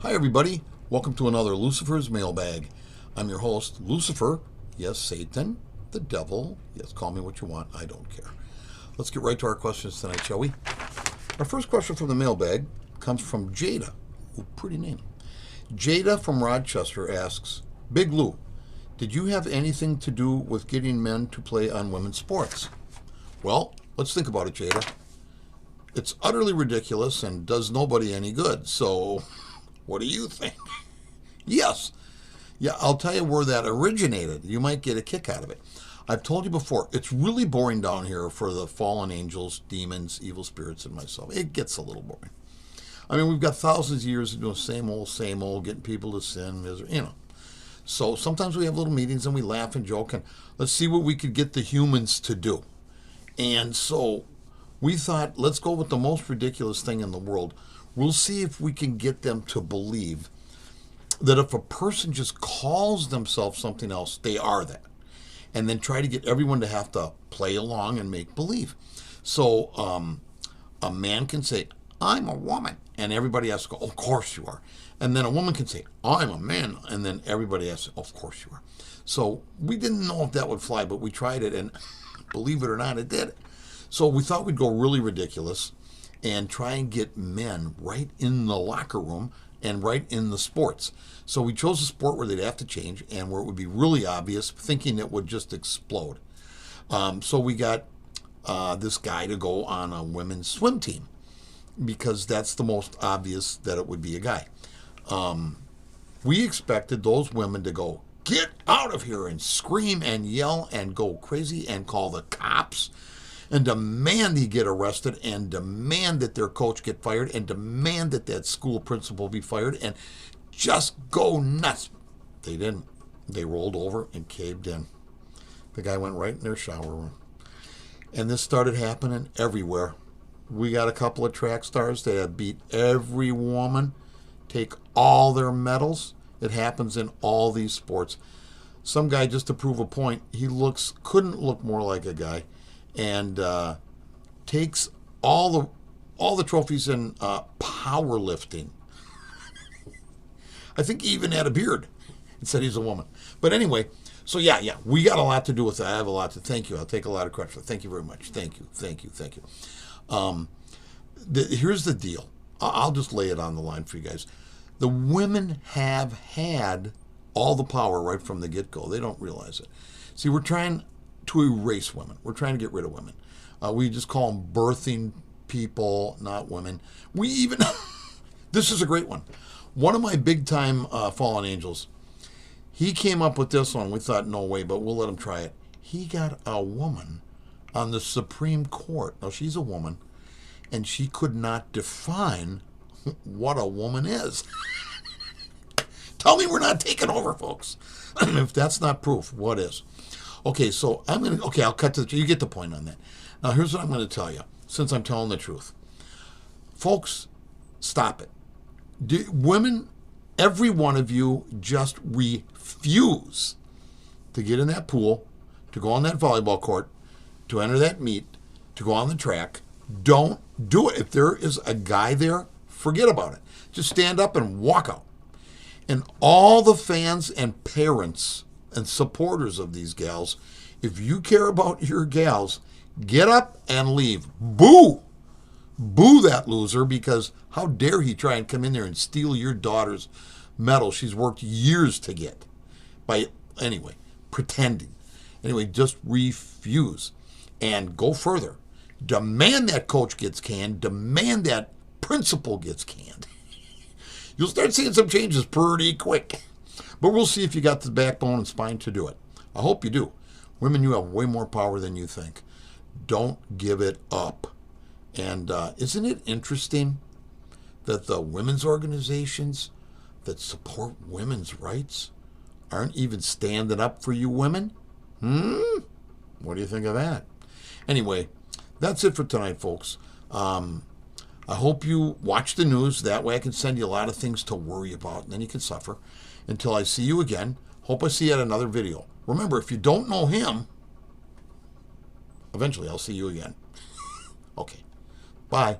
Hi, everybody. Welcome to another Lucifer's Mailbag. I'm your host, Lucifer. Yes, Satan, the devil. Yes, call me what you want. I don't care. Let's get right to our questions tonight, shall we? Our first question from the mailbag comes from Jada. Ooh, pretty name. Jada from Rochester asks, Big Lou, did you have anything to do with getting men to play on women's sports? Well, let's think about it, Jada. It's utterly ridiculous and does nobody any good. So, what do you think? Yes. Yeah, I'll tell you where that originated. You might get a kick out of it. I've told you before, it's really boring down here for the fallen angels, demons, evil spirits, and myself. It gets a little boring. I mean, we've got thousands of years of doing same old, getting people to sin, misery, So sometimes we have little meetings and we laugh and joke and let's see what we could get the humans to do. And so we thought, let's go with the most ridiculous thing in the world. We'll see if we can get them to believe that if a person just calls themselves something else, they are that. And then try to get everyone to have to play along and make believe. So a man can say, I'm a woman. And everybody has to go, of course you are. And then a woman can say, I'm a man. And then everybody has to, of course you are. So we didn't know if that would fly, but we tried it. And believe it or not, it did. So we thought we'd go really ridiculous and try and get men right in the locker room and right in the sports. So we chose a sport where they'd have to change and where it would be really obvious, thinking it would just explode. So we got this guy to go on a women's swim team because that's the most obvious that it would be a guy. We expected those women to go, get out of here, and scream and yell and go crazy and call the cops and demand he get arrested and demand that their coach get fired and demand that that school principal be fired and just go nuts. They didn't. They rolled over and caved in. The guy went right in their shower room. And this started happening everywhere. We got a couple of track stars that have beat every woman, take all their medals. It happens in all these sports. Some guy, just to prove a point, he couldn't look more like a guy, and takes all the trophies in powerlifting. I think he even had a beard and said he's a woman. But anyway, so yeah, we got a lot to do with that. I have a lot to thank you. I'll take a lot of credit for it. Thank you very much. Thank you. Here's the deal. I'll just lay it on the line for you guys. The women have had all the power right from the get-go. They don't realize it. See, we're trying to erase women. We're trying to get rid of women. We just call them birthing people, not women. We even, this is a great one. One of my big-time fallen angels, he came up with this one. We thought, no way, but we'll let him try it. He got a woman on the Supreme Court. Now, she's a woman, and she could not define what a woman is. Tell me we're not taking over, folks. If that's not proof, what is? Okay, so I'll cut to you get the point on that. Now, here's what I'm going to tell you, since I'm telling the truth. Folks, stop it. Women, every one of you just refuse to get in that pool, to go on that volleyball court, to enter that meet, to go on the track. Don't do it. If there is a guy there, forget about it. Just stand up and walk out. And all the fans and parents and supporters of these gals, if you care about your gals, get up and leave. Boo! Boo that loser, because how dare he try and come in there and steal your daughter's medal she's worked years to get by, anyway, pretending. Anyway, just refuse and go further. Demand that coach gets canned. Demand that principal gets canned. You'll start seeing some changes pretty quick. But we'll see if you got the backbone and spine to do it. I hope you do. Women, you have way more power than you think. Don't give it up. And isn't it interesting that the women's organizations that support women's rights aren't even standing up for you women? What do you think of that? Anyway, that's it for tonight, folks. I hope you watch the news. That way I can send you a lot of things to worry about, and then you can suffer. Until I see you again, hope I see you at another video. Remember, if you don't know him, eventually I'll see you again. Okay. Bye.